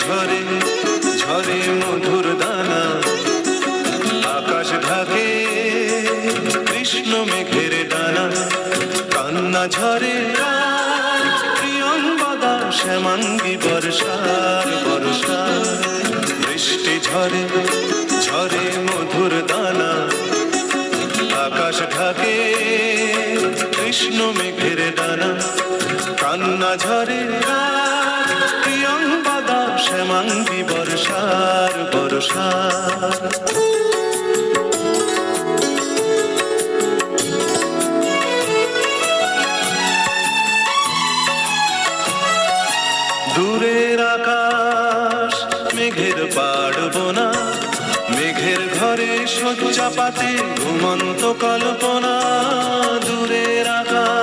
ঝরে ঝরে মধুর দানা, আকাশ ঢাকে কৃষ্ণ মেঘের ডানা। কান্না ঝরে প্রিয়ঙ্গদা শ্যামাঙ্গী বর্ষার বর্ষা। বৃষ্টি ঝরে ঝরে মধুর দানা, আকাশ ঢাকে কৃষ্ণ মেঘের ডানা। কান্না ঝরে প্রিয়ঙ্গদা শ্যামাঙ্গী বর্ষার বর্ষা। দূরের আকাশ মেঘের পাড়বনা, মেঘের ঘরে শয্যা পাতে ঘুমন্ত কল্পনা। দূরের আকাশ